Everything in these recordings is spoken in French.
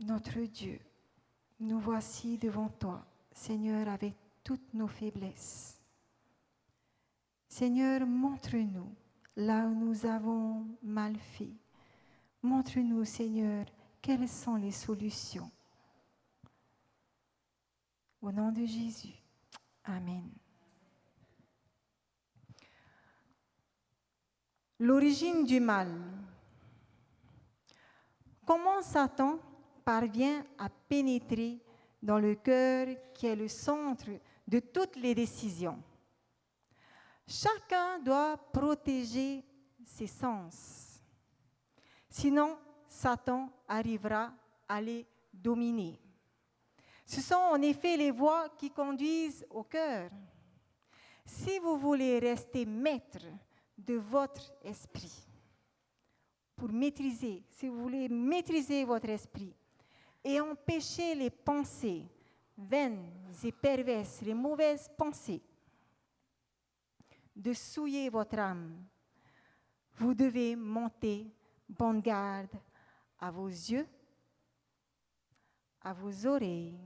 Notre Dieu, nous voici devant toi, Seigneur, avec toutes nos faiblesses. Seigneur, montre-nous là où nous avons mal fait. Montre-nous, Seigneur, quelles sont les solutions. Au nom de Jésus, Amen. L'origine du mal. Comment Satan parvient à pénétrer dans le cœur qui est le centre de toutes les décisions? Chacun doit protéger ses sens. Sinon, Satan arrivera à les dominer. Ce sont en effet les voies qui conduisent au cœur. Si vous voulez rester maître de votre esprit, si vous voulez maîtriser votre esprit et empêcher les pensées vaines et perverses, les mauvaises pensées, de souiller votre âme, vous devez monter bonne garde à vos yeux, à vos oreilles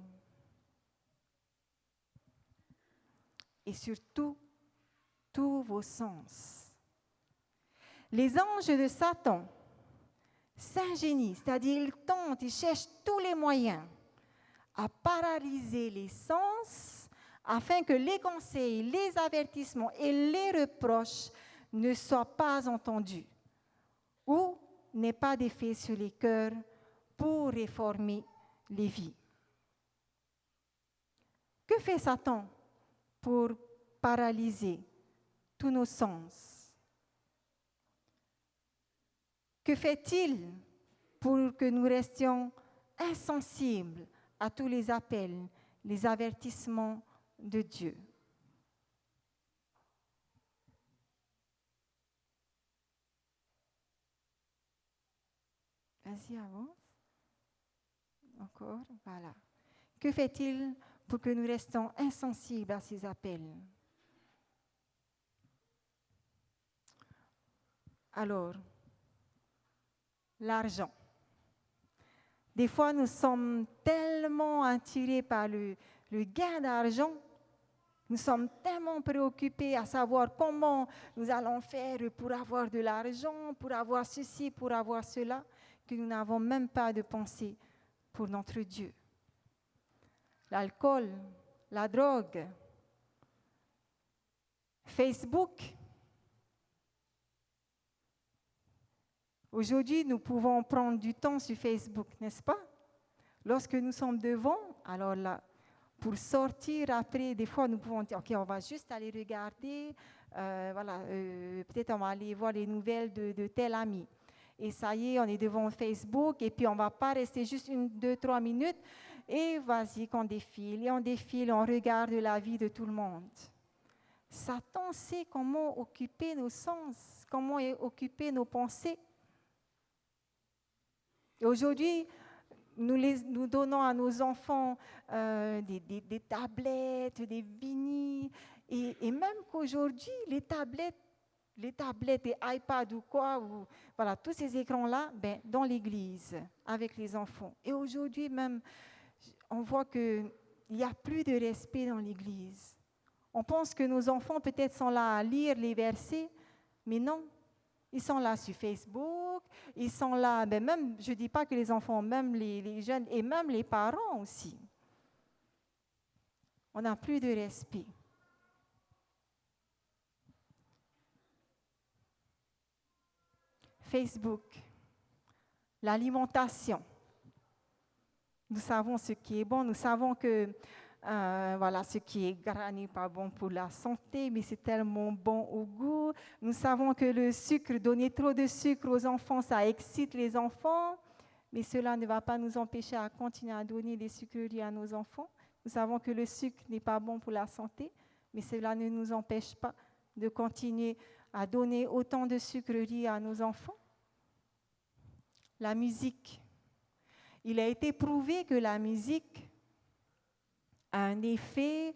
et surtout tous vos sens. Les anges de Satan s'ingénient, c'est-à-dire ils tentent, ils cherchent tous les moyens à paralyser les sens afin que les conseils, les avertissements et les reproches ne soient pas entendus ou n'aient pas d'effet sur les cœurs pour réformer les vies. Que fait Satan pour paralyser tous nos sens? Que fait-il pour que nous restions insensibles à tous les appels, les avertissements de Dieu? Vas-y, avance. Encore, voilà. Que fait-il pour que nous restions insensibles à ces appels? Alors, l'argent. Des fois, nous sommes tellement attirés par le gain d'argent, nous sommes tellement préoccupés à savoir comment nous allons faire pour avoir de l'argent, pour avoir ceci, pour avoir cela, que nous n'avons même pas de pensée pour notre Dieu. L'alcool, la drogue, Facebook. Aujourd'hui, nous pouvons prendre du temps sur Facebook, n'est-ce pas? Lorsque nous sommes devant, alors là, pour sortir après, des fois, nous pouvons dire, OK, on va juste aller regarder, peut-être on va aller voir les nouvelles de tel ami. Et ça y est, on est devant Facebook, et puis on ne va pas rester juste 1, 2, 3 minutes, et vas-y qu'on défile, et on regarde la vie de tout le monde. Satan sait comment occuper nos sens, comment occuper nos pensées. Et aujourd'hui, nous donnons à nos enfants des tablettes, des vinyles, et même qu'aujourd'hui, les tablettes et iPad ou quoi, voilà, tous ces écrans-là, dans l'église, avec les enfants. Et aujourd'hui même, on voit qu'il n'y a plus de respect dans l'église. On pense que nos enfants peut-être sont là à lire les versets, mais non. Ils sont là sur Facebook, ils sont là, même, je ne dis pas que les enfants, même les jeunes et même les parents aussi. On n'a plus de respect. Facebook, l'alimentation. Nous savons ce qui est bon, nous savons que ce qui est gras n'est pas bon pour la santé, mais c'est tellement bon au goût. Nous savons que le sucre, donner trop de sucre aux enfants, ça excite les enfants, mais cela ne va pas nous empêcher à continuer à donner des sucreries à nos enfants. Nous savons que le sucre n'est pas bon pour la santé, mais cela ne nous empêche pas de continuer à donner autant de sucreries à nos enfants. La musique. Il a été prouvé que la musique a un effet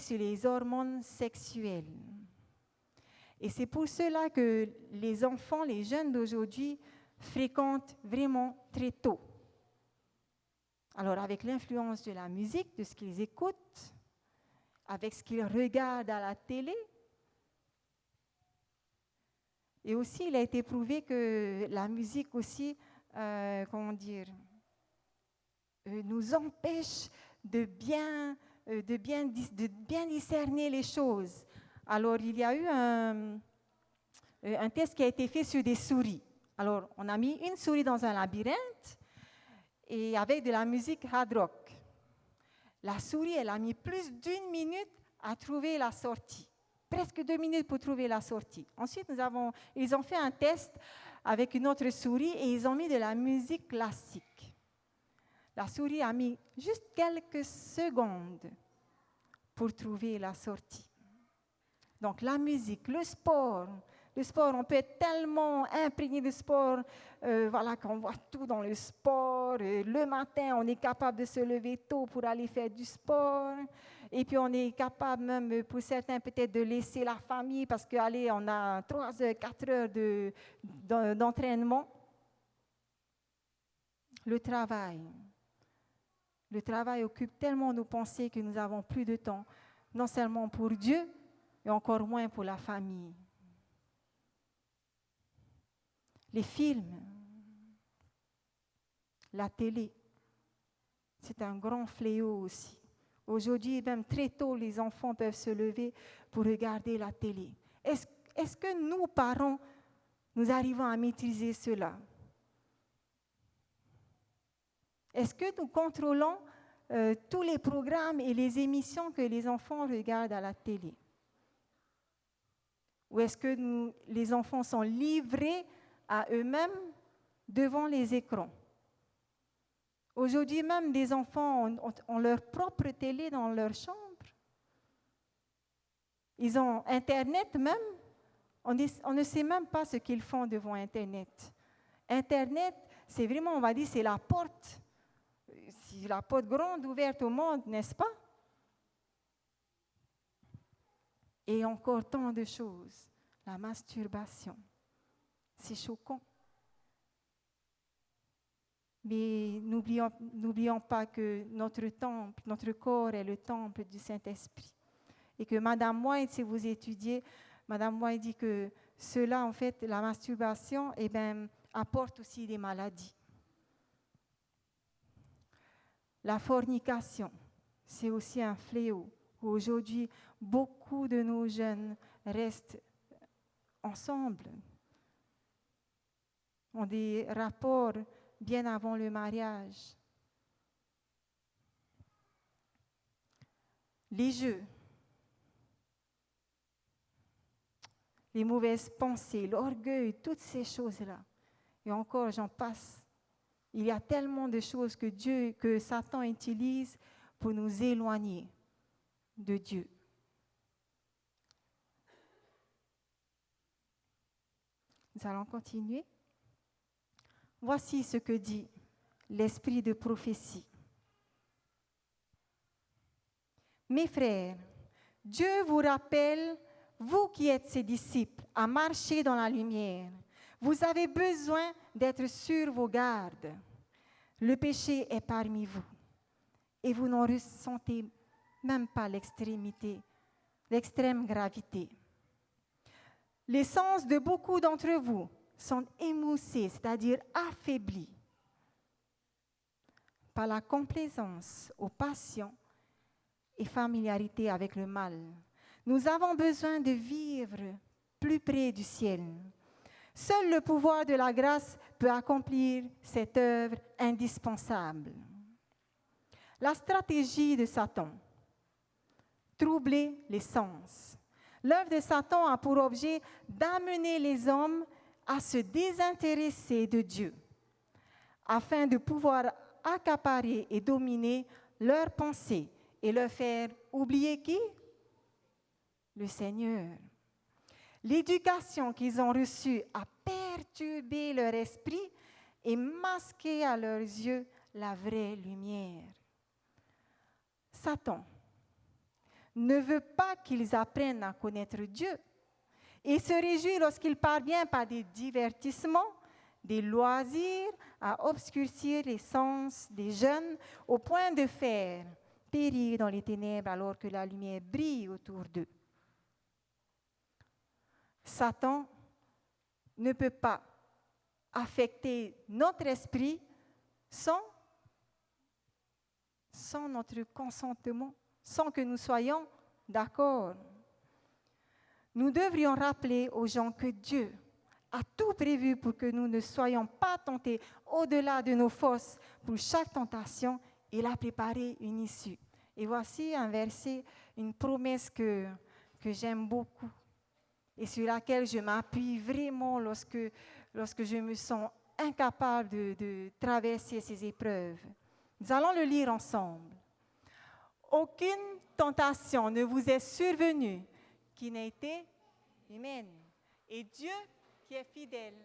sur les hormones sexuelles. Et c'est pour cela que les enfants, les jeunes d'aujourd'hui, fréquentent vraiment très tôt. Alors, avec l'influence de la musique, de ce qu'ils écoutent, avec ce qu'ils regardent à la télé, et aussi, il a été prouvé que la musique aussi, nous empêche de bien discerner les choses. Alors, il y a eu un test qui a été fait sur des souris. Alors, on a mis une souris dans un labyrinthe et avec de la musique hard rock. La souris, elle a mis plus d'1 minute à trouver la sortie. Presque 2 minutes pour trouver la sortie. Ensuite, ils ont fait un test avec une autre souris et ils ont mis de la musique classique. La souris a mis juste quelques secondes pour trouver la sortie. Donc la musique, le sport, on peut être tellement imprégné de sport, qu'on voit tout dans le sport. Le matin, on est capable de se lever tôt pour aller faire du sport. Et puis on est capable même, pour certains, peut-être de laisser la famille parce qu'allez, on a 3 heures, 4 heures d'entraînement. Le travail occupe tellement nos pensées que nous n'avons plus de temps, non seulement pour Dieu, et encore moins pour la famille. Les films, la télé, c'est un grand fléau aussi. Aujourd'hui, même très tôt, les enfants peuvent se lever pour regarder la télé. Est-ce que nous, parents, nous arrivons à maîtriser cela? Est-ce que nous contrôlons tous les programmes et les émissions que les enfants regardent à la télé? Ou est-ce que les enfants sont livrés à eux-mêmes devant les écrans? Aujourd'hui même, des enfants ont leur propre télé dans leur chambre. Ils ont Internet même. On ne sait même pas ce qu'ils font devant Internet. Internet, c'est vraiment, on va dire, c'est la porte grande ouverte au monde, n'est-ce pas? Et encore tant de choses. La masturbation, c'est choquant. Mais n'oublions pas que notre temple, notre corps est le temple du Saint-Esprit. Et que Madame White, si vous étudiez, Madame White dit que cela, en fait, la masturbation, apporte aussi des maladies. La fornication, c'est aussi un fléau. Aujourd'hui, beaucoup de nos jeunes restent ensemble, ont des rapports bien avant le mariage. Les jeux, les mauvaises pensées, l'orgueil, toutes ces choses-là. Et encore, j'en passe. Il y a tellement de choses que Satan utilise pour nous éloigner de Dieu. Nous allons continuer. Voici ce que dit l'esprit de prophétie. Mes frères, Dieu vous rappelle, vous qui êtes ses disciples, à marcher dans la lumière. Vous avez besoin d'être sur vos gardes. Le péché est parmi vous et vous n'en ressentez même pas l'extrême gravité. Les sens de beaucoup d'entre vous sont émoussés, c'est-à-dire affaiblis, par la complaisance aux passions et familiarité avec le mal. Nous avons besoin de vivre plus près du ciel. Seul le pouvoir de la grâce peut accomplir cette œuvre indispensable. La stratégie de Satan, troubler les sens. L'œuvre de Satan a pour objet d'amener les hommes à se désintéresser de Dieu, afin de pouvoir accaparer et dominer leurs pensées et leur faire oublier qui? Le Seigneur. L'éducation qu'ils ont reçue a perturbé leur esprit et masqué à leurs yeux la vraie lumière. Satan ne veut pas qu'ils apprennent à connaître Dieu et se réjouit lorsqu'il parvient par des divertissements, des loisirs à obscurcir les sens des jeunes au point de faire périr dans les ténèbres alors que la lumière brille autour d'eux. Satan ne peut pas affecter notre esprit sans notre consentement, sans que nous soyons d'accord. Nous devrions rappeler aux gens que Dieu a tout prévu pour que nous ne soyons pas tentés au-delà de nos forces. Pour chaque tentation, il a préparé une issue. Et voici un verset, une promesse que j'aime beaucoup et sur laquelle je m'appuie vraiment lorsque je me sens incapable de traverser ces épreuves. Nous allons le lire ensemble. Aucune tentation ne vous est survenue qui n'ait été humaine. Et Dieu, qui est fidèle,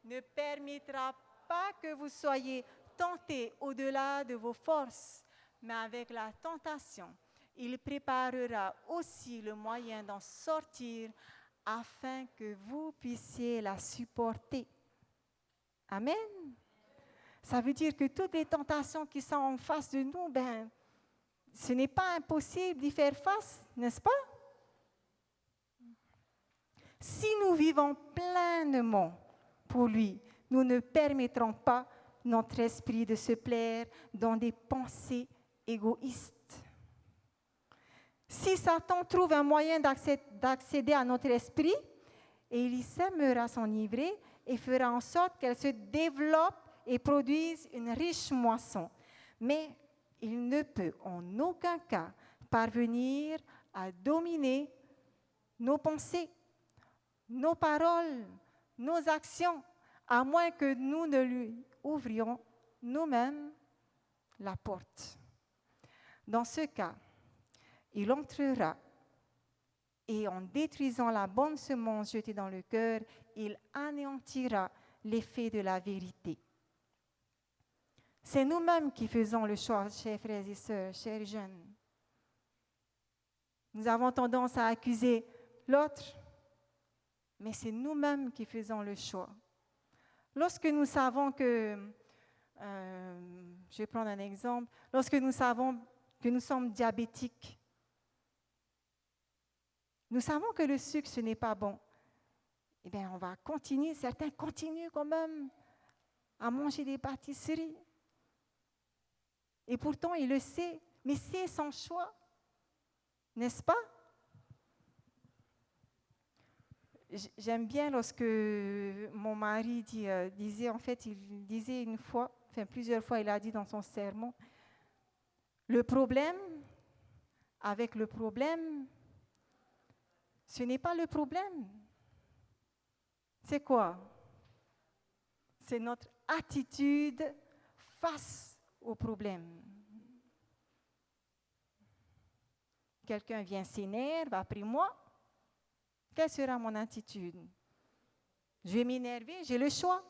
ne permettra pas que vous soyez tentés au-delà de vos forces, mais avec la tentation, il préparera aussi le moyen d'en sortir afin que vous puissiez la supporter. Amen. Ça veut dire que toutes les tentations qui sont en face de nous, ce n'est pas impossible d'y faire face, n'est-ce pas? Si nous vivons pleinement pour lui, nous ne permettrons pas notre esprit de se plaire dans des pensées égoïstes. Si Satan trouve un moyen d'accéder à notre esprit, il y sèmera son ivrée et fera en sorte qu'elle se développe et produise une riche moisson. Mais il ne peut en aucun cas parvenir à dominer nos pensées, nos paroles, nos actions, à moins que nous ne lui ouvrions nous-mêmes la porte. Dans ce cas, il entrera et en détruisant la bonne semence jetée dans le cœur, il anéantira l'effet de la vérité. C'est nous-mêmes qui faisons le choix, chers frères et sœurs, chers jeunes. Nous avons tendance à accuser l'autre, mais c'est nous-mêmes qui faisons le choix. Lorsque nous savons que, je vais prendre un exemple, lorsque nous savons que nous sommes diabétiques, nous savons que le sucre, ce n'est pas bon. Eh bien, on va continuer, certains continuent quand même à manger des pâtisseries. Et pourtant, il le sait, mais c'est son choix, n'est-ce pas? J'aime bien lorsque mon mari disait, en fait, il disait une fois, enfin plusieurs fois, il a dit dans son sermon, le problème avec le problème, ce n'est pas le problème. C'est quoi? C'est notre attitude face au problème. Quelqu'un vient s'énerve après moi, quelle sera mon attitude? Je vais m'énerver, j'ai le choix.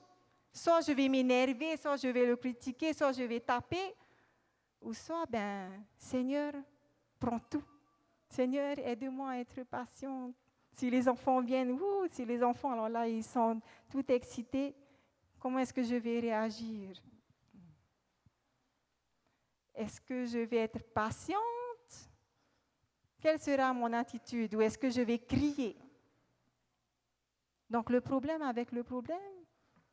Soit je vais m'énerver, soit je vais le critiquer, soit je vais taper, ou soit, Seigneur, prends tout. Seigneur, aide-moi à être patiente. Si les enfants viennent, si les enfants, alors là, ils sont tout excités, comment est-ce que je vais réagir? Est-ce que je vais être patiente? Quelle sera mon attitude? Ou est-ce que je vais crier? Donc, le problème avec le problème,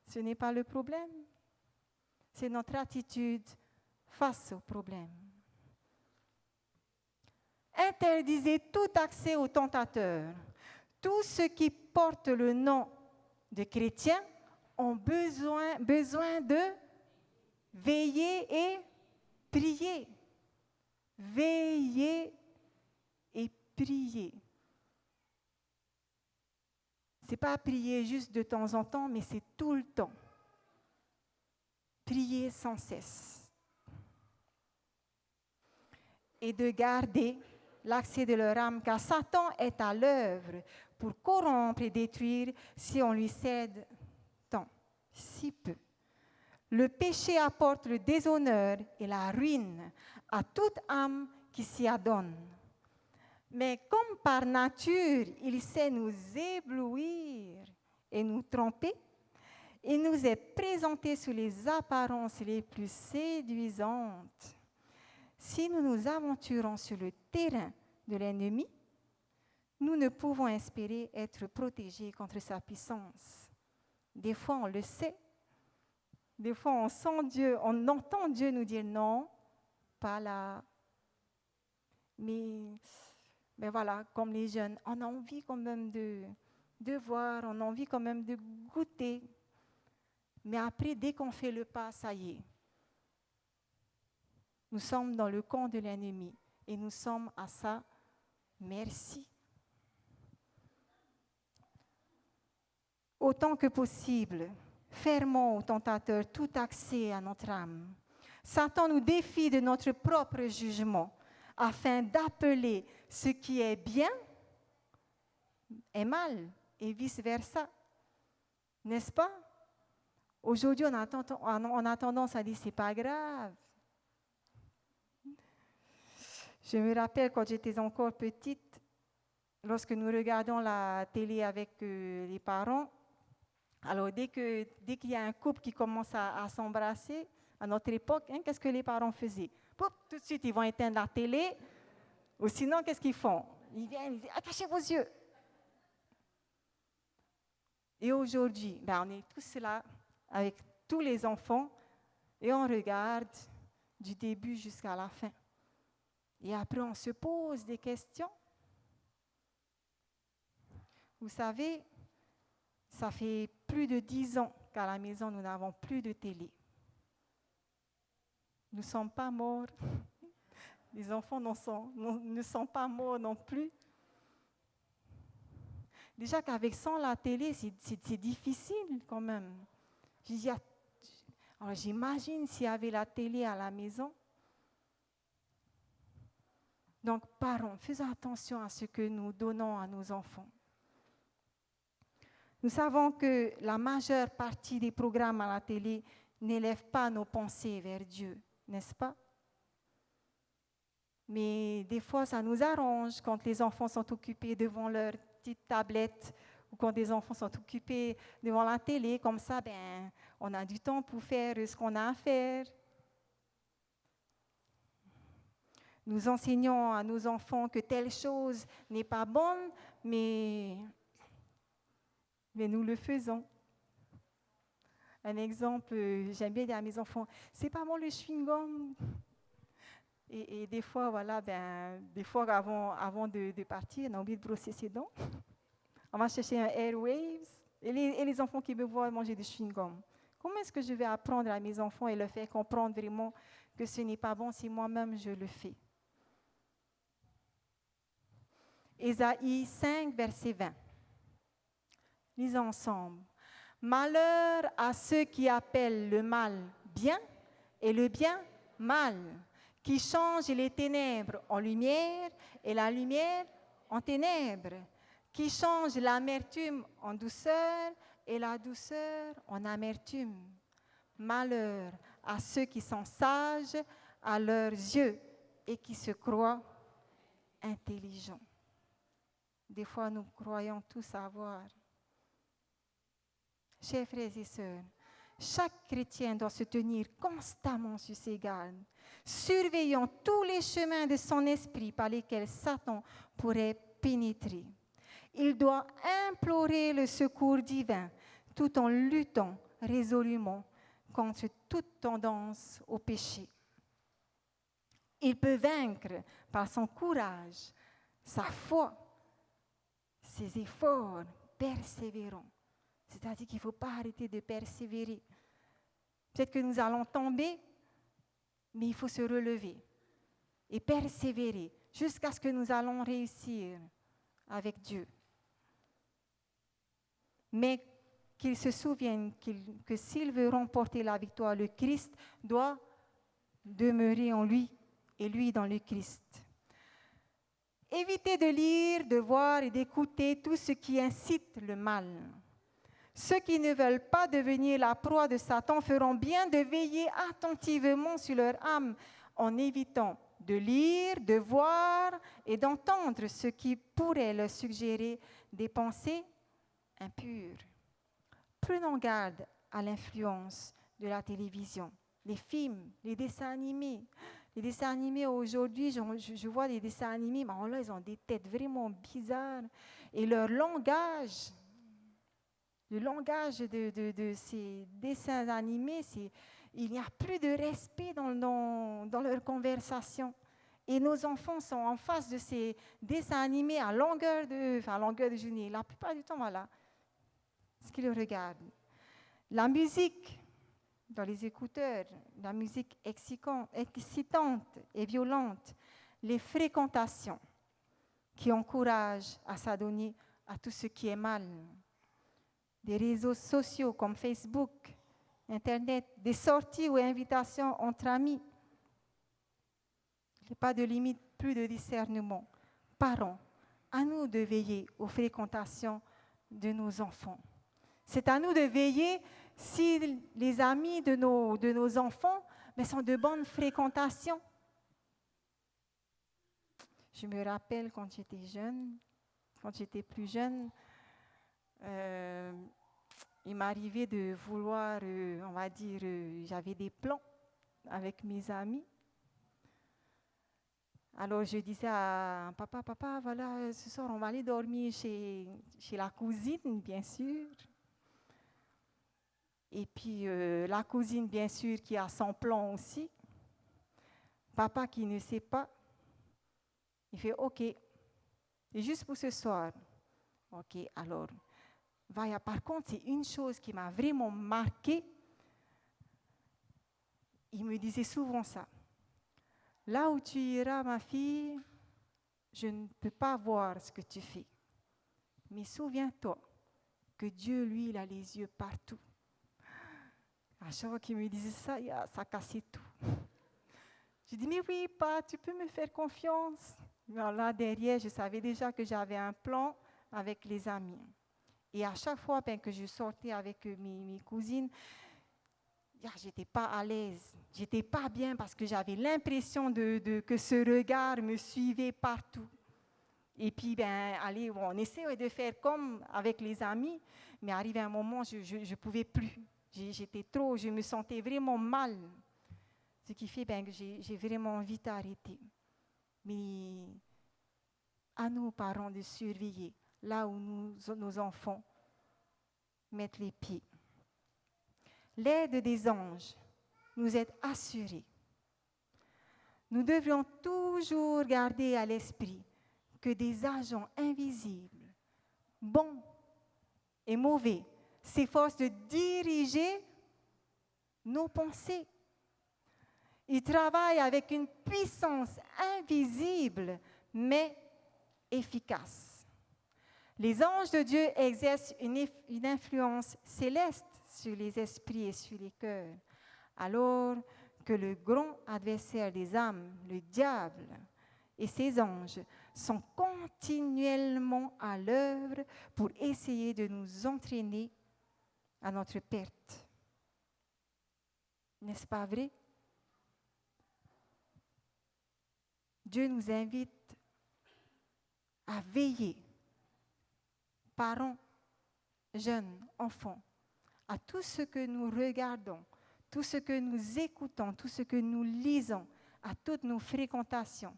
ce n'est pas le problème. C'est notre attitude face au problème. Interdisez tout accès aux tentateurs. Tous ceux qui portent le nom de chrétiens ont besoin de veiller et prier. Veiller et prier. Ce n'est pas prier juste de temps en temps, mais c'est tout le temps. Prier sans cesse. Et de garder l'accès de leur âme, car Satan est à l'œuvre pour corrompre et détruire si on lui cède tant, si peu. Le péché apporte le déshonneur et la ruine à toute âme qui s'y adonne. Mais comme par nature, il sait nous éblouir et nous tromper, Il nous est présenté sous les apparences les plus séduisantes. Si nous nous aventurons sur le terrain de l'ennemi, nous ne pouvons espérer être protégés contre sa puissance. Des fois, on le sait. Des fois, on sent Dieu, on entend Dieu nous dire non, pas là. Mais voilà, comme les jeunes, on a envie quand même de voir, on a envie quand même de goûter. Mais après, dès qu'on fait le pas, ça y est. Nous sommes dans le camp de l'ennemi et nous sommes à sa merci. Autant que possible, fermons au tentateur tout accès à notre âme. Satan nous défie de notre propre jugement afin d'appeler ce qui est bien est mal et vice-versa. N'est-ce pas? Aujourd'hui, on a tendance à dire c'est pas grave. Je me rappelle quand j'étais encore petite, lorsque nous regardions la télé avec les parents, alors dès qu'il y a un couple qui commence à s'embrasser, à notre époque, qu'est-ce que les parents faisaient? Poup, tout de suite, ils vont éteindre la télé, ou sinon, qu'est-ce qu'ils font? Ils viennent, ils disent, attachez vos yeux. Et aujourd'hui, on est tous là, avec tous les enfants, et on regarde du début jusqu'à la fin. Et après, on se pose des questions. Vous savez, ça fait plus de 10 ans qu'à la maison, nous n'avons plus de télé. Nous ne sommes pas morts. Les enfants ne sont pas morts non plus. Déjà qu'avec sans la télé, c'est difficile quand même. Alors j'imagine s'il y avait la télé à la maison. Donc, parents, faisons attention à ce que nous donnons à nos enfants. Nous savons que la majeure partie des programmes à la télé n'élèvent pas nos pensées vers Dieu, n'est-ce pas? Mais des fois, ça nous arrange quand les enfants sont occupés devant leur petite tablette ou quand des enfants sont occupés devant la télé. Comme ça, on a du temps pour faire ce qu'on a à faire. Nous enseignons à nos enfants que telle chose n'est pas bonne, mais nous le faisons. Un exemple, j'aime bien dire à mes enfants, c'est pas bon le chewing-gum. Et des fois, des fois avant de partir, on a oublié de brosser ses dents. On va chercher un Airwaves. Et les enfants qui me voient manger du chewing-gum. Comment est-ce que je vais apprendre à mes enfants et leur faire comprendre vraiment que ce n'est pas bon si moi-même je le fais? Ésaïe 5, verset 20. Lisons ensemble. Malheur à ceux qui appellent le mal bien et le bien mal, qui changent les ténèbres en lumière et la lumière en ténèbres, qui changent l'amertume en douceur et la douceur en amertume. Malheur à ceux qui sont sages à leurs yeux et qui se croient intelligents. Des fois, nous croyons tout savoir. Chers frères et sœurs, chaque chrétien doit se tenir constamment sur ses gardes, surveillant tous les chemins de son esprit par lesquels Satan pourrait pénétrer. Il doit implorer le secours divin tout en luttant résolument contre toute tendance au péché. Il peut vaincre par son courage, sa foi, ses efforts persévérants. C'est-à-dire qu'il ne faut pas arrêter de persévérer. Peut-être que nous allons tomber, mais il faut se relever et persévérer jusqu'à ce que nous allons réussir avec Dieu. Mais qu'ils se souviennent que s'ils veulent remporter la victoire, le Christ doit demeurer en lui et lui dans le Christ. Évitez de lire, de voir et d'écouter tout ce qui incite le mal. Ceux qui ne veulent pas devenir la proie de Satan feront bien de veiller attentivement sur leur âme en évitant de lire, de voir et d'entendre ce qui pourrait leur suggérer des pensées impures. Prenons garde à l'influence de la télévision. Les films, les dessins animés. Les dessins animés aujourd'hui, je vois des dessins animés, mais là, ils ont des têtes vraiment bizarres. Et leur langage, le langage de ces dessins animés, il n'y a plus de respect dans leur conversation. Et nos enfants sont en face de ces dessins animés à longueur de journée. La plupart du temps, voilà ce qu'ils regardent. La musique dans les écouteurs, la musique excitante et violente, les fréquentations qui encouragent à s'adonner à tout ce qui est mal, des réseaux sociaux comme Facebook, Internet, des sorties ou invitations entre amis. Il n'y a pas de limite, plus de discernement. Parents, à nous de veiller aux fréquentations de nos enfants. C'est à nous de veiller si les amis de nos enfants sont de bonnes fréquentations. Je me rappelle quand j'étais plus jeune, il m'arrivait de vouloir, j'avais des plans avec mes amis. Alors je disais à papa, voilà, ce soir on va aller dormir chez la cousine, bien sûr. Et puis la cousine, bien sûr, qui a son plan aussi. Papa qui ne sait pas, il fait OK, c'est juste pour ce soir. OK, alors, Vaya, par contre, c'est une chose qui m'a vraiment marquée. Il me disait souvent ça. Là où tu iras, ma fille, je ne peux pas voir ce que tu fais. Mais souviens-toi que Dieu, lui, il a les yeux partout. À chaque fois qu'il me disait ça, ça cassait tout. Je dis, mais oui, pas, tu peux me faire confiance. Alors là, derrière, je savais déjà que j'avais un plan avec les amis. Et à chaque fois que je sortais avec mes cousines, je n'étais pas à l'aise. Je n'étais pas bien parce que j'avais l'impression que ce regard me suivait partout. Et puis, on essayait de faire comme avec les amis, mais arrivé un moment, je ne pouvais plus. Je me sentais vraiment mal. Ce qui fait que j'ai vraiment vite arrêté. Mais à nous, parents, de surveiller là où nos enfants mettent les pieds. L'aide des anges nous est assurée. Nous devrions toujours garder à l'esprit que des agents invisibles, bons et mauvais, s'efforcent de diriger nos pensées. Ils travaillent avec une puissance invisible, mais efficace. Les anges de Dieu exercent une influence céleste sur les esprits et sur les cœurs, alors que le grand adversaire des âmes, le diable, et ses anges sont continuellement à l'œuvre pour essayer de nous entraîner à notre perte. N'est-ce pas vrai? Dieu nous invite à veiller, parents, jeunes, enfants, à tout ce que nous regardons, tout ce que nous écoutons, tout ce que nous lisons, à toutes nos fréquentations.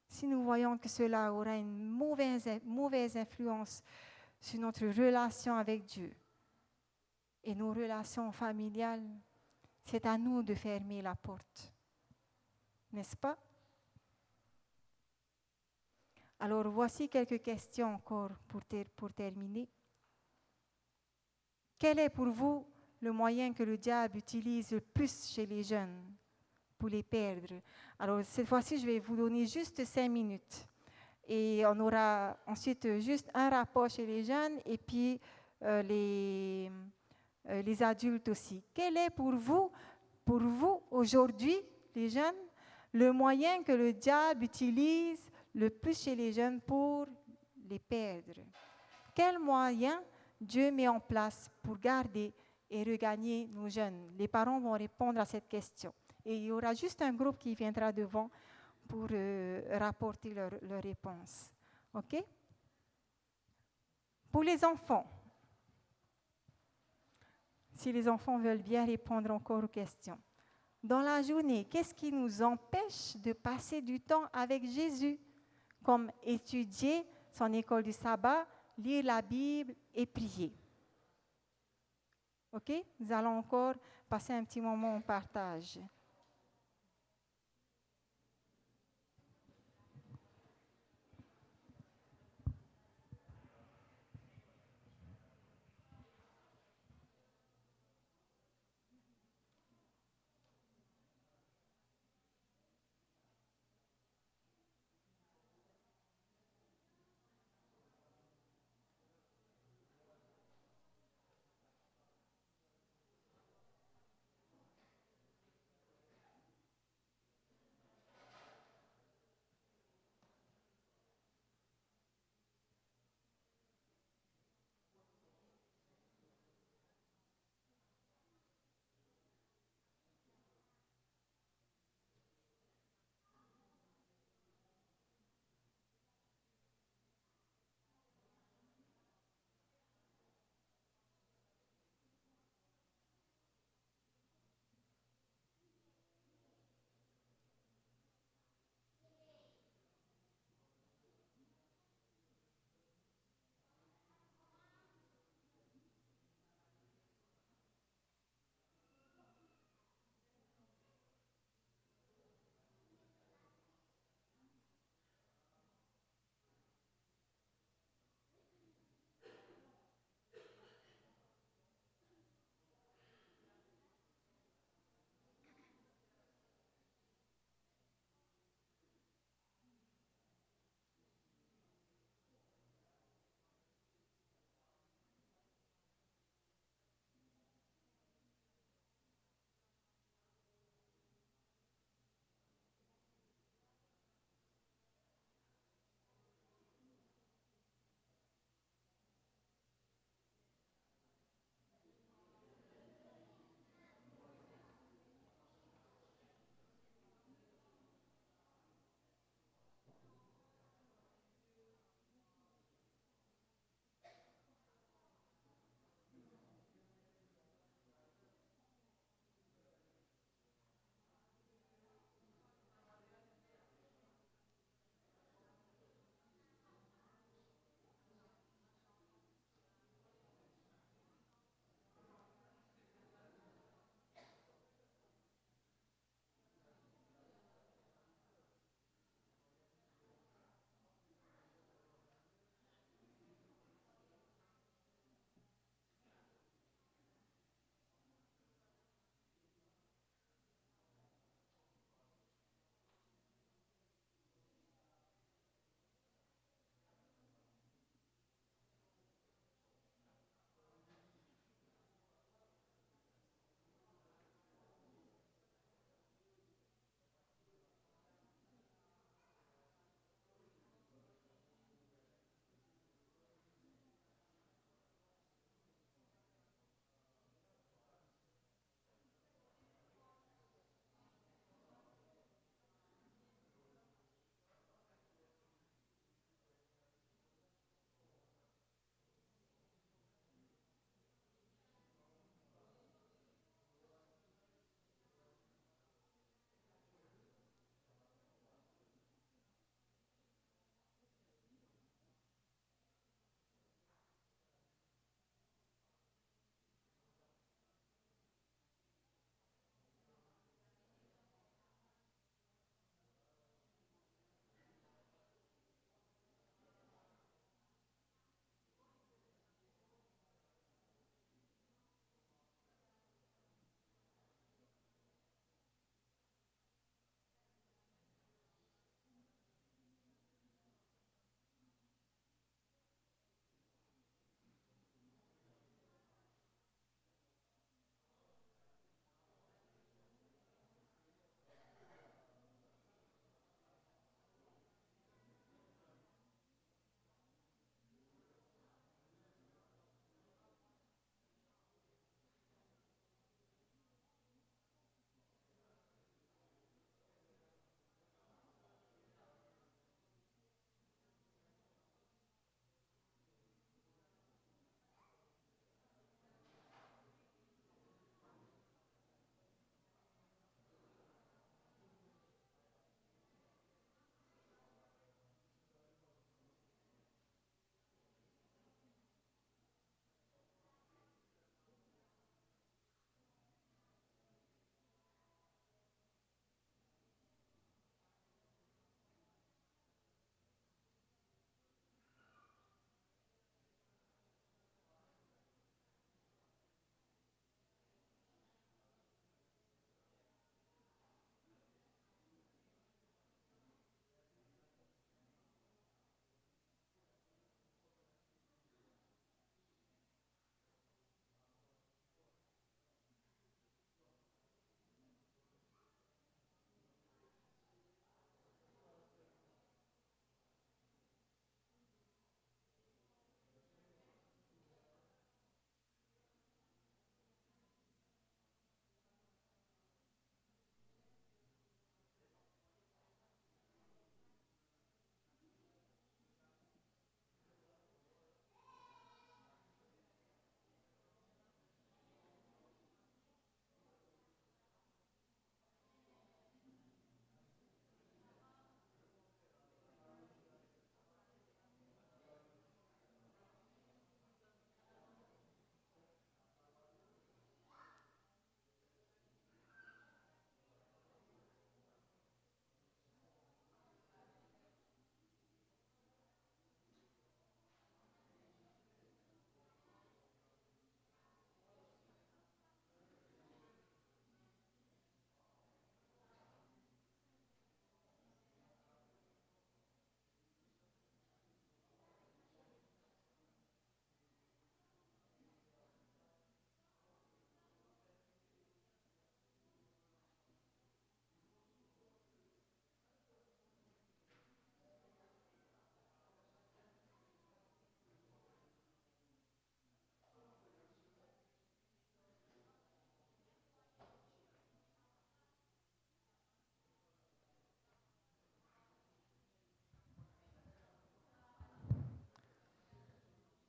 Si nous voyons que cela aura une mauvaise influence sur notre relation avec Dieu et nos relations familiales, c'est à nous de fermer la porte. N'est-ce pas? Alors, voici quelques questions encore pour terminer. Quel est pour vous le moyen que le diable utilise le plus chez les jeunes pour les perdre? Alors, cette fois-ci, je vais vous donner juste 5 minutes. Et on aura ensuite juste un rapport chez les jeunes et puis les adultes aussi. Quel est pour vous aujourd'hui, les jeunes, le moyen que le diable utilise le plus chez les jeunes pour les perdre? Quel moyen Dieu met en place pour garder et regagner nos jeunes? Les parents vont répondre à cette question. Et il y aura juste un groupe qui viendra devant pour rapporter leur réponse. OK? Pour les enfants, si les enfants veulent bien répondre encore aux questions. Dans la journée, qu'est-ce qui nous empêche de passer du temps avec Jésus, comme étudier son école du sabbat, lire la Bible et prier? OK? Nous allons encore passer un petit moment en partage.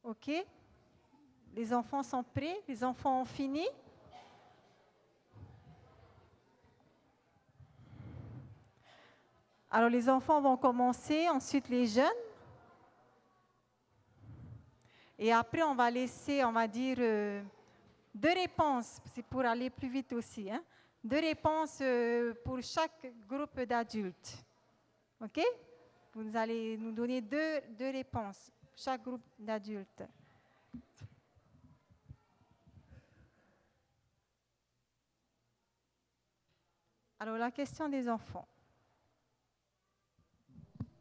OK? Les enfants sont prêts? Les enfants ont fini? Alors les enfants vont commencer, ensuite les jeunes. Et après, on va laisser, on va dire, 2 réponses. C'est pour aller plus vite aussi. 2 réponses pour chaque groupe d'adultes. OK? Vous allez nous donner deux réponses, chaque groupe d'adultes. Alors, la question des enfants.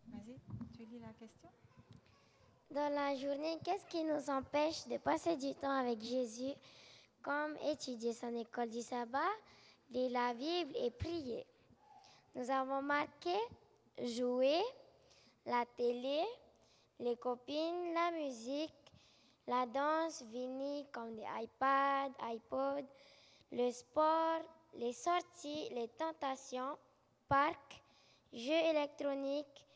Vas-y, tu lis la question. Dans la journée, qu'est-ce qui nous empêche de passer du temps avec Jésus, comme étudier son école du sabbat, lire la Bible et prier? Nous avons marqué jouer, la télé, les copines, la musique, la danse venue comme des iPads, iPods, le sport, les sorties, les tentations, parcs, jeux électroniques,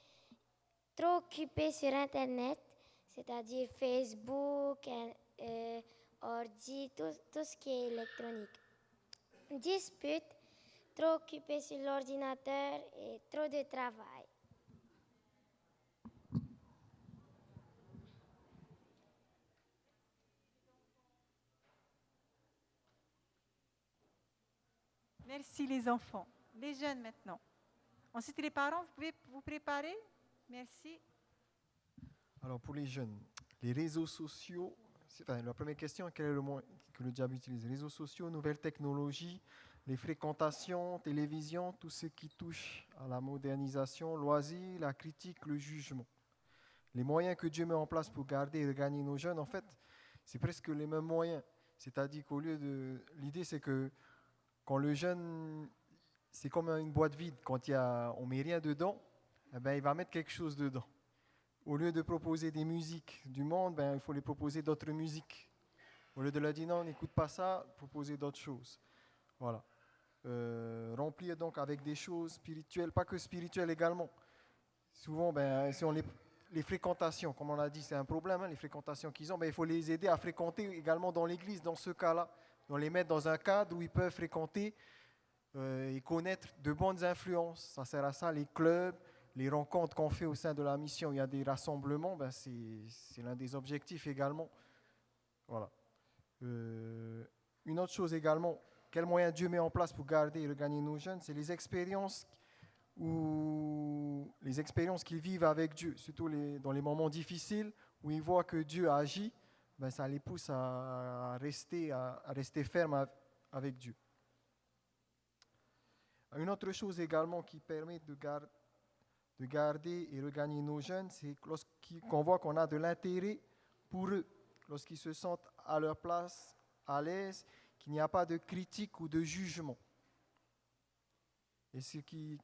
trop occupé sur Internet, c'est-à-dire Facebook, ordi, tout ce qui est électronique. Dispute, trop occupé sur l'ordinateur et trop de travail. Merci les enfants. Les jeunes maintenant. Ensuite, les parents, vous pouvez vous préparer. Merci. Alors pour les jeunes, les réseaux sociaux, la première question, quel est le mot que le diable utilise? Les réseaux sociaux, nouvelles technologies, les fréquentations, télévision, tout ce qui touche à la modernisation, loisirs, la critique, le jugement. Les moyens que Dieu met en place pour garder et regagner nos jeunes, en fait, c'est presque les mêmes moyens. C'est-à-dire qu'au lieu de... L'idée, c'est que quand le jeune, c'est comme une boîte vide, quand on met rien dedans, eh ben, il va mettre quelque chose dedans. Au lieu de proposer des musiques du monde, ben, il faut les proposer d'autres musiques. Au lieu de leur dire non, n'écoute pas ça, proposer d'autres choses. Voilà. Remplir donc avec des choses spirituelles, pas que spirituelles également. Souvent, ben, si on les fréquentations, comme on l'a dit, c'est un problème, les fréquentations qu'ils ont, ben, il faut les aider à fréquenter également dans l'église, dans ce cas-là. On les met dans un cadre où ils peuvent fréquenter et connaître de bonnes influences. Ça sert à ça, les clubs, les rencontres qu'on fait au sein de la mission, il y a des rassemblements, ben c'est l'un des objectifs également. Voilà. Une autre chose également, quels moyens Dieu met en place pour garder et regagner nos jeunes, c'est les expériences qu'ils vivent avec Dieu, surtout dans les moments difficiles où ils voient que Dieu agit, ben ça les pousse à rester fermes avec Dieu. Une autre chose également qui permet de garder et regagner nos jeunes, c'est lorsqu'on voit qu'on a de l'intérêt pour eux, lorsqu'ils se sentent à leur place, à l'aise, qu'il n'y a pas de critique ou de jugement. Et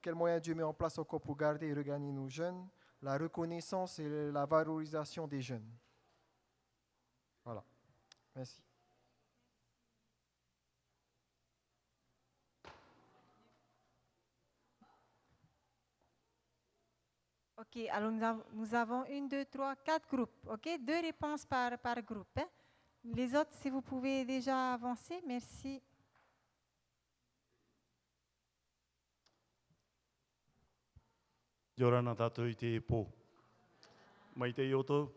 quel moyen Dieu met en place encore pour garder et regagner nos jeunes? La reconnaissance et la valorisation des jeunes. Voilà. Merci. OK, alors nous avons 1, 2, 3, 4 groupes. OK, 2 réponses par groupe. Les autres, si vous pouvez déjà avancer, merci. Yorana tātou I te e pō. Mai te ioto,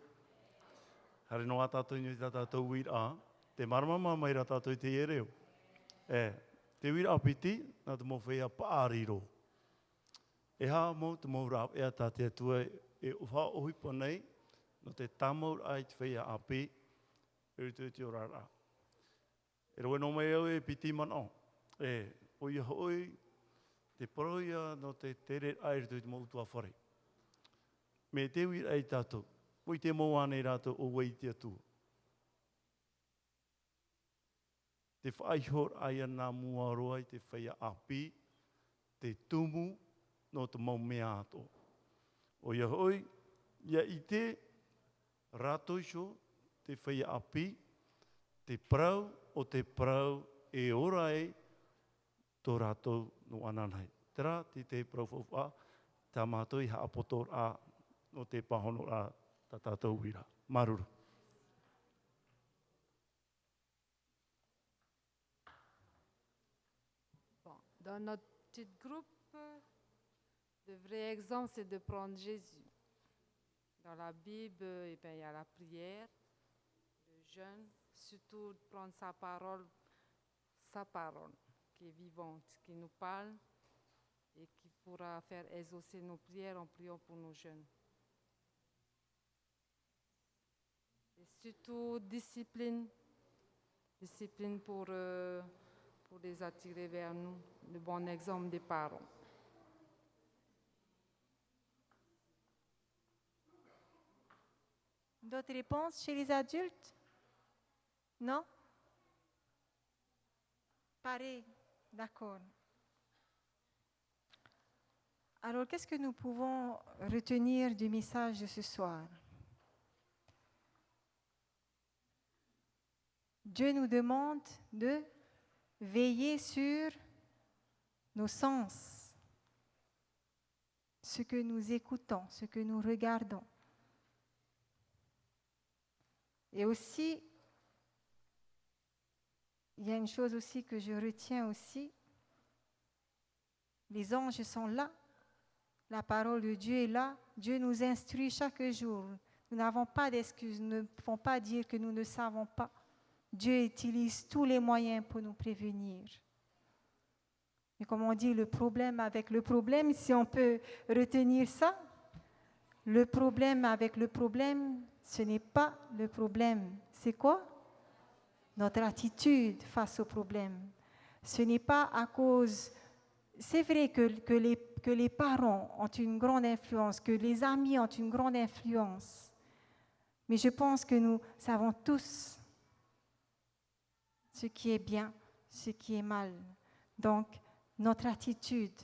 hare noa tātou ni tātou wira, te maramama mai ra tātou I te ereo. Te wira apiti, nā te mowhea pāriro. E hā mō te mō rāp ea tā te atua e uwha ohipa nei, no te tamau ai te whea api, e rutu te orara. E roe no mai au e piti mana. O ia hoi, te paroia no te tere ai rutu te mautua whare. Me te wira ai tātou, oi te mō ane rātou o wei te atua. Te whaihor ai ana mua roa I te whea api, te tumu, no te mau mea ato. O ia hoi, ia I te rātou iso, te whea api, te prau o te prau e ora e tō rātou no ananai. Tera, te prau whawha, tā mātou I haapotor a no te pahono a tā tātou wira. Maruru. Dans notre petit groupe, le vrai exemple, c'est de prendre Jésus. Dans la Bible, il y a la prière, le jeûne, surtout de prendre sa parole qui est vivante, qui nous parle et qui pourra faire exaucer nos prières en priant pour nos jeunes. Et surtout discipline pour les attirer vers nous, le bon exemple des parents. D'autres réponses chez les adultes? Non? Pareil, d'accord. Alors, qu'est-ce que nous pouvons retenir du message de ce soir? Dieu nous demande de veiller sur nos sens, ce que nous écoutons, ce que nous regardons. Et aussi, il y a une chose aussi que je retiens aussi, les anges sont là, la parole de Dieu est là, Dieu nous instruit chaque jour. Nous n'avons pas d'excuses, nous ne pouvons pas dire que nous ne savons pas. Dieu utilise tous les moyens pour nous prévenir. Mais comme on dit, le problème avec le problème, si on peut retenir ça, le problème avec le problème, ce n'est pas le problème. C'est quoi? Notre attitude face au problème. Ce n'est pas à cause... C'est vrai que les parents ont une grande influence, que les amis ont une grande influence. Mais je pense que nous savons tous ce qui est bien, ce qui est mal. Donc, notre attitude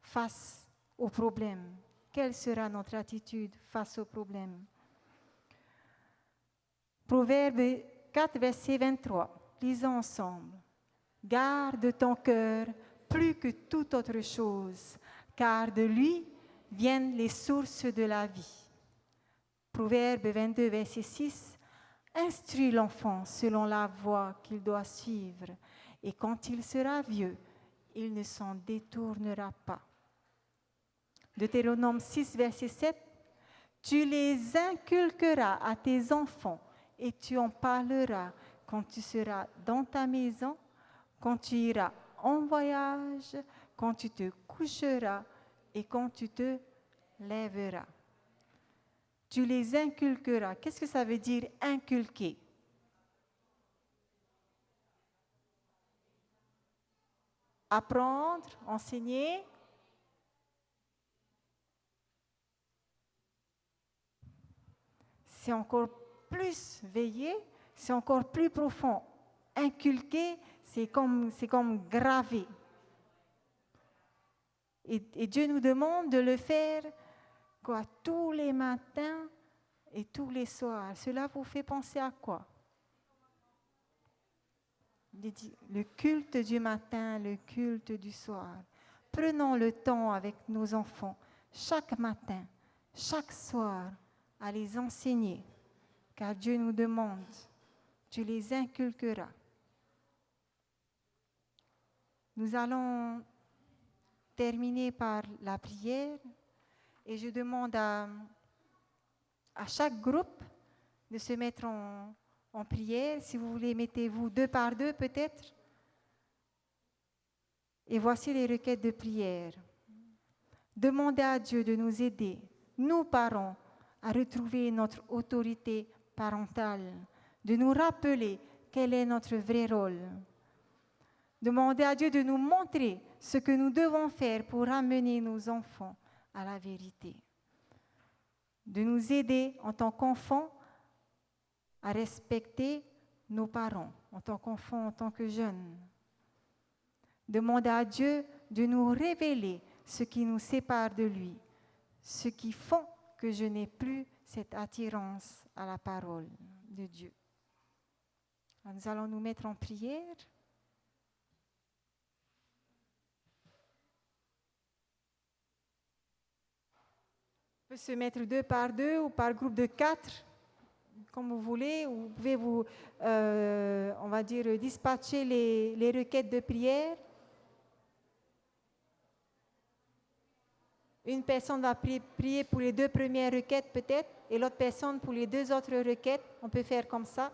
face au problème. Quelle sera notre attitude face au problème? Proverbe 4, verset 23. Lisons ensemble. Garde ton cœur plus que toute autre chose, car de lui viennent les sources de la vie. Proverbe 22, verset 6. Instruis l'enfant selon la voie qu'il doit suivre, et quand il sera vieux, il ne s'en détournera pas. Deutéronome 6, verset 7. Tu les inculqueras à tes enfants, et tu en parleras quand tu seras dans ta maison, quand tu iras en voyage, quand tu te coucheras et quand tu te lèveras. Tu les inculqueras. Qu'est-ce que ça veut dire inculquer? Apprendre, enseigner. C'est encore plus veiller, c'est encore plus profond. Inculquer, c'est comme graver. Et Dieu nous demande de le faire tous les matins et tous les soirs. Cela vous fait penser à quoi? Le culte du matin, le culte du soir. Prenons le temps avec nos enfants, chaque matin, chaque soir, à les enseigner, car Dieu nous demande, tu les inculqueras. Nous allons terminer par la prière et je demande à chaque groupe de se mettre en prière. Si vous voulez, mettez-vous 2 par 2 peut-être. Et voici les requêtes de prière. Demandez à Dieu de nous aider, nous parents, à retrouver notre autorité parentale, de nous rappeler quel est notre vrai rôle. Demandez à Dieu de nous montrer ce que nous devons faire pour amener nos enfants à la vérité. De nous aider en tant qu'enfants à respecter nos parents, en tant qu'enfants, en tant que jeunes. Demandez à Dieu de nous révéler ce qui nous sépare de lui, ce qui font que je n'ai plus cette attirance à la parole de Dieu. Alors, nous allons nous mettre en prière. On peut se mettre 2 par 2 ou par groupe de 4, comme vous voulez. Ou vous pouvez on va dire, dispatcher les requêtes de prière. Une personne va prier pour les 2 premières requêtes peut-être, et l'autre personne pour les 2 autres requêtes. On peut faire comme ça.